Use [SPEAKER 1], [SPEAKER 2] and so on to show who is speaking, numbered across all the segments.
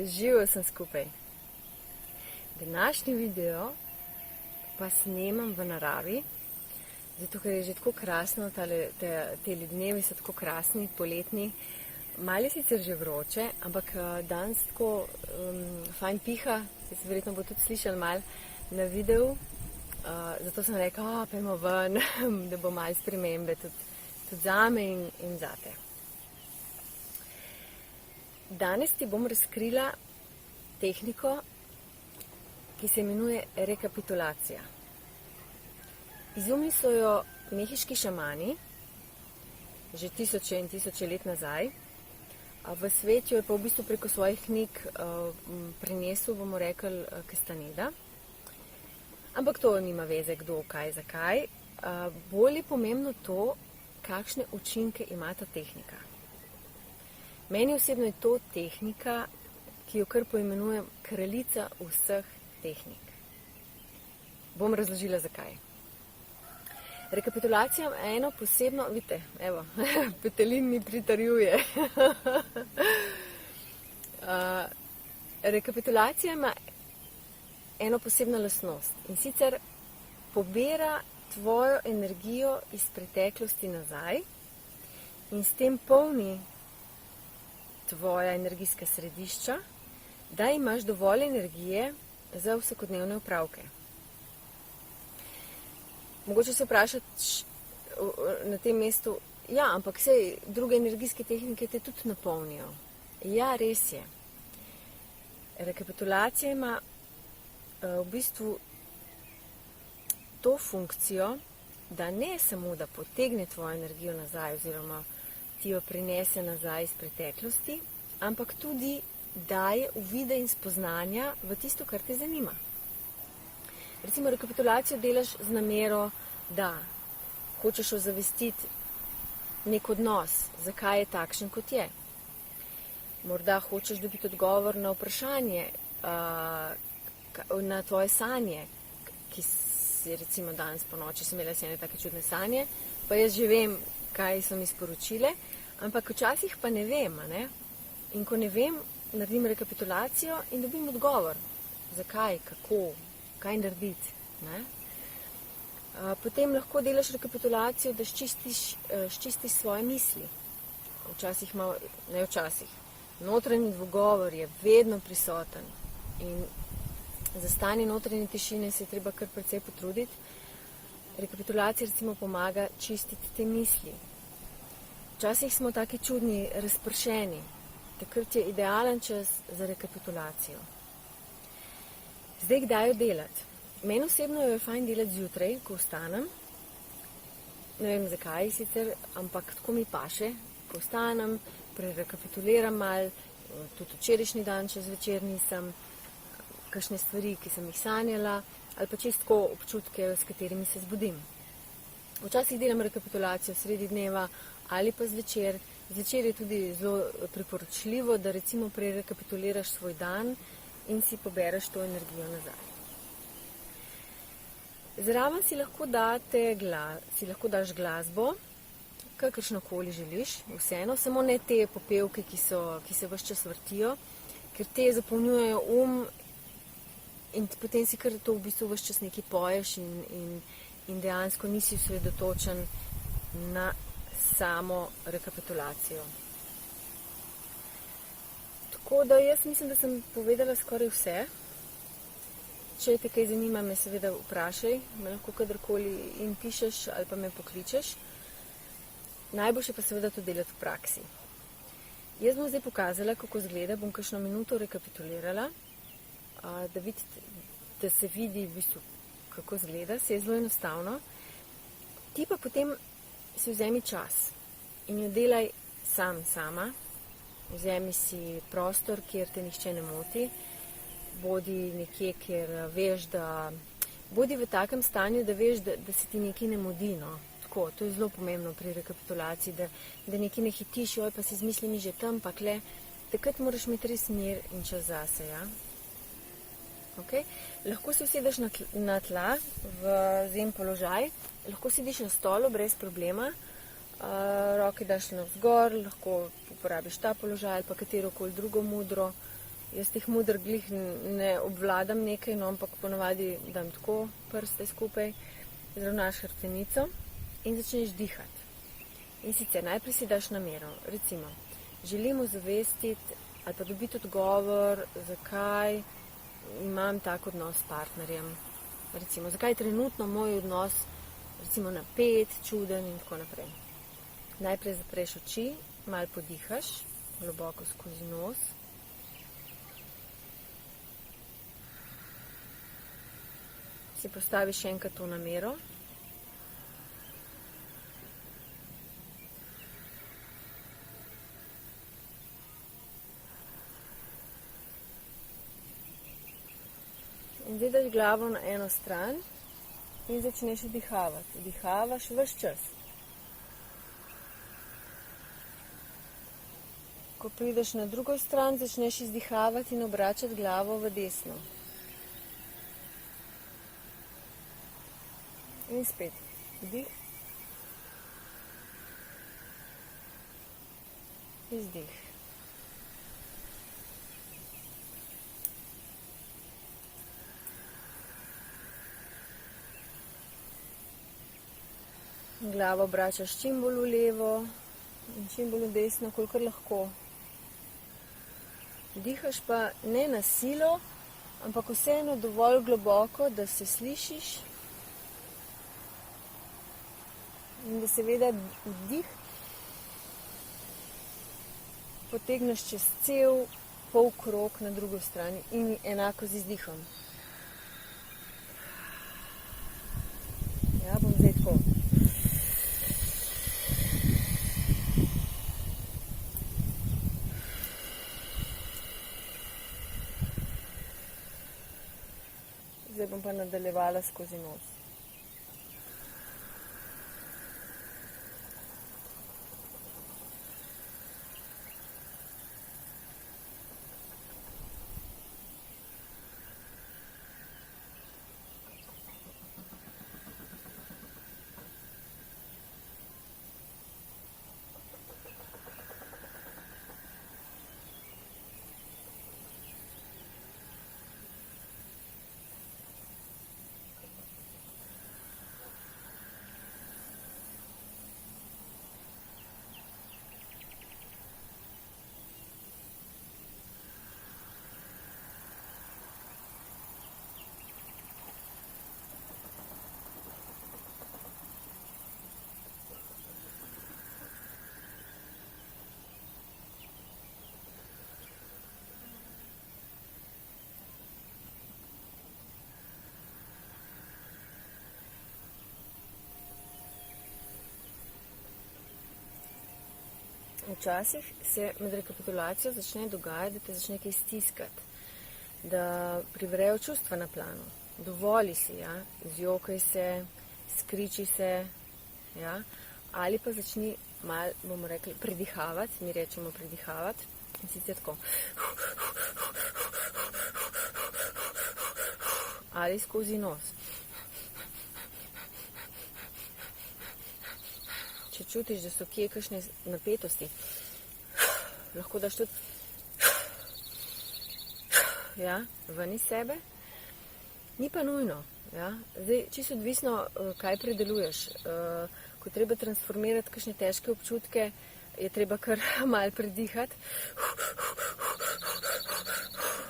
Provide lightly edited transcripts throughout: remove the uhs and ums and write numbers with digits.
[SPEAKER 1] Živo sem skupaj. Današnji video pa snemam v naravi, zato ker je že tako krasno, te dnevi so tako krasni, poletni. Malo je sicer že vroče, ampak danes tako fajn piha, se verjetno bo tudi slišali malo na videu. Zato sem rekla, pojmo ven, da bo malo spremembe tudi zame in zate. Danes ti bom razkrila tehniko, ki se imenuje rekapitulacija. Izumili so jo mehiški šamani že tisoče in tisoče let nazaj. V svet jo je pa v bistvu preko svojih knjig prinesel, bomo rekli, Castaneda. Ampak to nima veze, kdo, kaj, zakaj. Bolj je pomembno to, kakšne učinke ima ta tehnika. Meni osebno je to tehnika, ki jo kar poimenujem kraljica vseh tehnik. Bom razložila, zakaj. Rekapitulacija je eno posebno, vidite, evo, petelin mi pritarjuje. Rekapitulacija ima eno posebno lastnost in sicer pobira tvojo energijo iz preteklosti nazaj in s tem polni tvoja energijska središča, da imaš dovolj energije za vsakodnevne opravke. Mogoče se vprašati na tem mestu, ja, ampak sej druge energijske tehnike te tudi napolnijo. Ja, res je. Rekapitulacija ima v bistvu to funkcijo, da ne samo, da potegne tvojo energijo nazaj oziroma ti jo prinese nazaj iz preteklosti, ampak tudi daje uvide in spoznanja v tisto, kar te zanima. Recimo, rekapitulacijo delaš z namero, da hočeš ozavestiti nek odnos, zakaj je takšen, kot je. Morda hočeš dobiti odgovor na vprašanje, na tvoje sanje, ki si recimo danes po noči sem imela ene take čudne sanje, pa jaz že vem, kaj so mi sporočile, ampak včasih pa ne vem, ne? In ko ne vem, naredim rekapitulacijo in dobim odgovor, zakaj, kako, kaj narediti. Ne? Potem lahko delaš rekapitulacijo, da sčistiš svoje misli. Notranji dvogovor je vedno prisoten in za stanje notranje tišine se je treba kar precej potruditi. Rekapitulacija recimo pomaga čistiti te misli. Včasih smo taki čudni, razpršeni. Takrat je idealen čas za rekapitulacijo. Zdaj, kdaj jo delati? Meni osebno jo je fajn delati zjutraj, ko vstanem. Ne vem zakaj sicer, ampak tako mi paše. Ko vstanem, prerekapituliram malo, tudi včerajšnji dan, če zvečer nisem, kakšne stvari, ki sem jih sanjala, ali pa čisto občutke, s katerimi se zbudim. Včasih delam rekapitulacijo sredi dneva ali pa zvečer. Zvečer je tudi zelo priporočljivo, da recimo prerekapituliraš svoj dan in si pobereš to energijo nazaj. Zraven si lahko daš glasbo, kakršnokoli želiš, vseeno, samo ne te popevke, ki se ves čas vrtijo, ker te zapolnjujejo in potem si kar to v bistvu ves čas nekaj poješ in dejansko nisi osredotočen na samo rekapitulacijo. Tako da jaz mislim, da sem povedala skoraj vse. Če te kaj zanima, me seveda vprašaj, me lahko kadarkoli in pišeš ali pa me pokličeš. Najboljše pa seveda to delati v praksi. Jaz bom zdaj pokazala, kako izgleda, bom kakšno minuto rekapitulirala, da se vidi v bistvu, kako izgleda, se je zelo enostavno. Ti pa potem si vzemi čas in jo delaj sama. Vzemi si prostor, kjer te nihče ne moti. Bodi nekje, kjer veš, bodi v takem stanju, da veš, da se ti nekaj ne mudi, no. Tako, to je zelo pomembno pri rekapitulaciji, da nekaj ne hitiš, joj, pa si z mislimi že tam, pa kle. Takrat moraš imeti res mir in čas zase, ja. Okay. Lahko se usedeš na tla v zen položaj, lahko sediš na stolu brez problema, roke daš navzgor, lahko uporabiš ta položaj ali pa katerokoli drugo modro Jaz teh muder glih ne obvladam nekaj, no, ampak ponovadi dam tako prste skupaj, zravnaš hrbtenico in začneš dihati. In sicer najprej si daš namero, recimo, želim ozavestiti ali pa dobiti odgovor, zakaj imam tak odnos s partnerjem. Recimo, zakaj je trenutno moj odnos recimo napet, čuden in tako naprej. Najprej zapreš oči, malo podihaš, globoko skozi nos. Si postaviš enkrat to namero. In zdaj daš glavo na eno stran in začneš vdihavati. Vdihavaš ves čas. Ko prideš na drugo stran, začneš izdihavati in obračati glavo v desno. In spet. Vdih. Izdih. Glavo obračaš čim bolj v levo in čim bolj v desno, kolikor lahko. Dihaš pa ne na silo, ampak vseeno dovolj globoko, da se slišiš in da seveda dih potegneš čez cel polkrog na drugo stran in enako z izdihom. Ja, bom zdaj tako. Zdaj bom pa nadaljevala skozi nos. Včasih se med rekapitulacijo začne dogajati, da te začne kaj stiskati, da privrejo čustva na planu. Dovoli si, ja, zjokaj se, skriči se, ja, ali pa začni malo, bomo rekli, predihavati, mi rečemo predihavati, in sicer tako. Ali skozi nos. Če čutiš, da so kje kakšne napetosti, lahko daš tudi ja, ven iz sebe. Ni pa nujno. Ja. Zdaj, čisto odvisno, kaj predeluješ. Ko treba transformirati kakšne težke občutke, je treba kar malo predihati.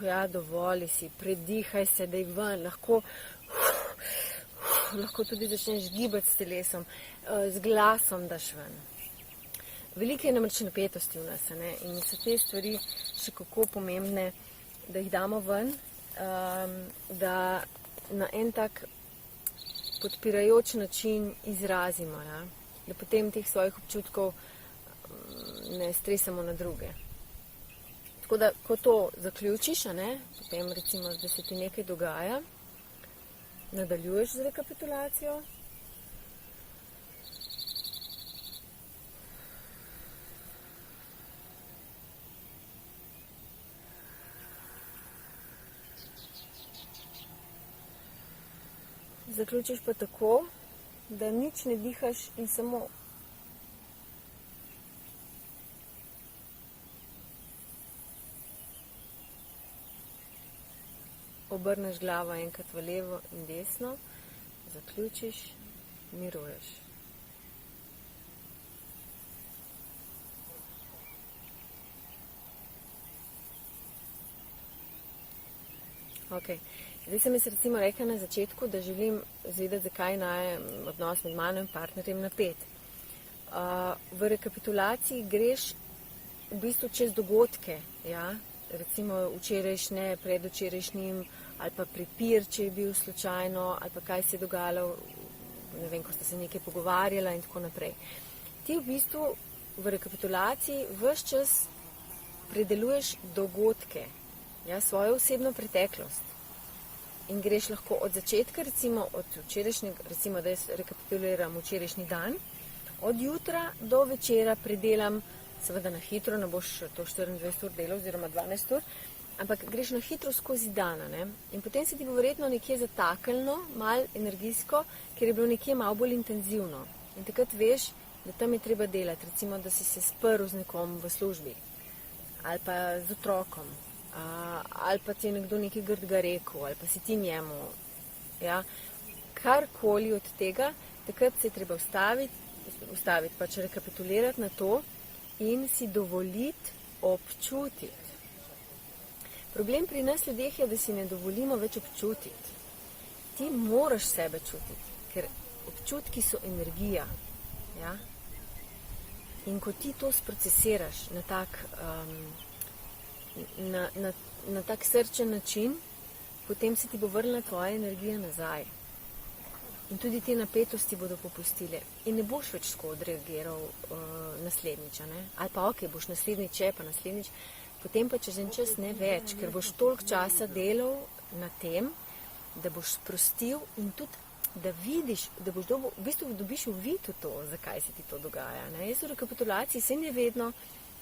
[SPEAKER 1] Ja, dovoli si, predihaj se, daj ven, lahko tudi začneš gibati s telesom, z glasom daš ven. Veliko je namreč napetosti v nas, ne? In so te stvari še kako pomembne, da jih damo ven, da na en tak podpirajoč način izrazimo, ja? Da potem teh svojih občutkov ne stresamo na druge. Tako da, ko to zaključiš, ne? Potem recimo, da se ti nekaj dogaja, nadaljuješ z rekapitulacijo. Zaključiš pa tako, da nič ne dihaš in samo obrneš glavo enkrat v levo in desno, zaključiš, miruješ. Ok. Zdaj sem jaz recimo rekla na začetku, da želim zvedeti, zakaj je odnos med mano in partnerjem napet. V rekapitulaciji greš v bistvu čez dogodke, ja? Recimo včerajšnje, predvčerajšnjim, ali pa prepir, če je bil slučajno, ali pa kaj se je dogajalo, ne vem, ko ste se nekaj pogovarjala in tako naprej. Ti v bistvu v rekapitulaciji ves čas predeluješ dogodke, ja, svojo osebno preteklost. In greš lahko od začetka, recimo od včerajšnjega, recimo da jaz rekapituliram včerajšnji dan, od jutra do večera predelam, seveda na hitro, ne boš to 24 ur delal oziroma 12 ur, ampak greš na hitro skozi dana, ne? In potem se ti bo verjetno nekje zataknilo, malo energijsko, ker je bilo nekje malo bolj intenzivno. In takrat veš, da tam je treba delati, recimo, da si se sprl z nekom v službi, ali pa z otrokom, ali pa ti je nekdo nekaj grdega rekel, ali pa si ti njemu, ja, karkoli od tega, takrat se je treba ustaviti, pač rekapitulirati na to in si dovoliti občutiti. Problem pri nas ljudeh je, da si ne dovolimo več občutiti. Ti moraš sebe čutiti, ker občutki so energija, ja. In ko ti to sprocesiraš na tak na tak srčen način, potem se ti bo vrnila tvoja energija nazaj. In tudi te napetosti bodo popustile. In ne boš več tako odreagiral naslednjič, ne? Ali pa ok, boš naslednjič, pa naslednjič, potem pa čez en čas ne več, ker boš toliko časa delal na tem, da boš sprostil in tudi, da vidiš, da boš v bistvu dobiš uvid v to, zakaj se ti to dogaja. Ne? Jaz v rekapitulaciji se ne vedno,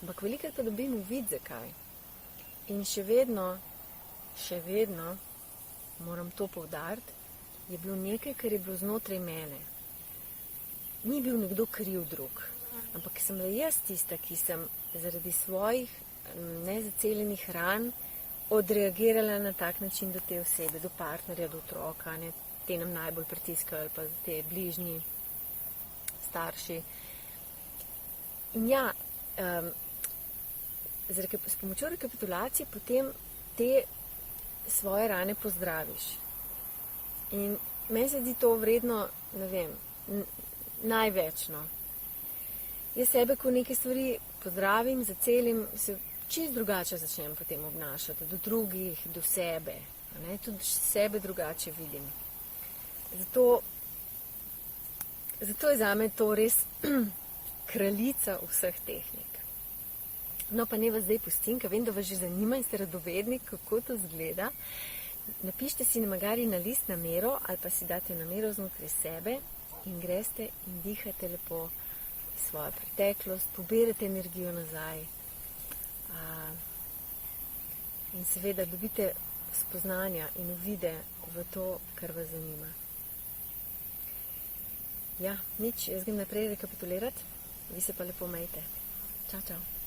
[SPEAKER 1] ampak velikrat pa dobim uvid, zakaj. In še vedno, moram to poudariti, je bilo nekaj, kar je bilo znotraj mene. Ni bil nekdo kriv drug, ampak sem le jaz tista, ki sem zaradi svojih nezaceljenih ran odreagirala na tak način do te osebe, do partnerja, do otroka, ne? Te nam najbolj pritiskajo, ali pa te bližnji, starši. In ja, s pomočjo rekapitulacije potem te svoje rane pozdraviš. In meni se zdi to vredno, ne vem, največno. Jaz sebe, ko neke stvari pozdravim, zacelim, se čisto drugače začnem potem obnašati, do drugih, do sebe. Ne? Tudi sebe drugače vidim. Zato je zame to res kraljica vseh tehnik. No, pa ne vas zdaj pustim, ker vem, da vas že zanima in ste radovedni, kako to izgleda. Napišite si magari na list namero ali pa si date namero znotraj sebe in greste in dihate lepo svojo preteklost, poberete energijo nazaj in seveda dobite spoznanja in uvide v to, kar vas zanima. Ja, nič, jaz grem naprej rekapitulirati, vi se pa lepo majte. Čau, čau.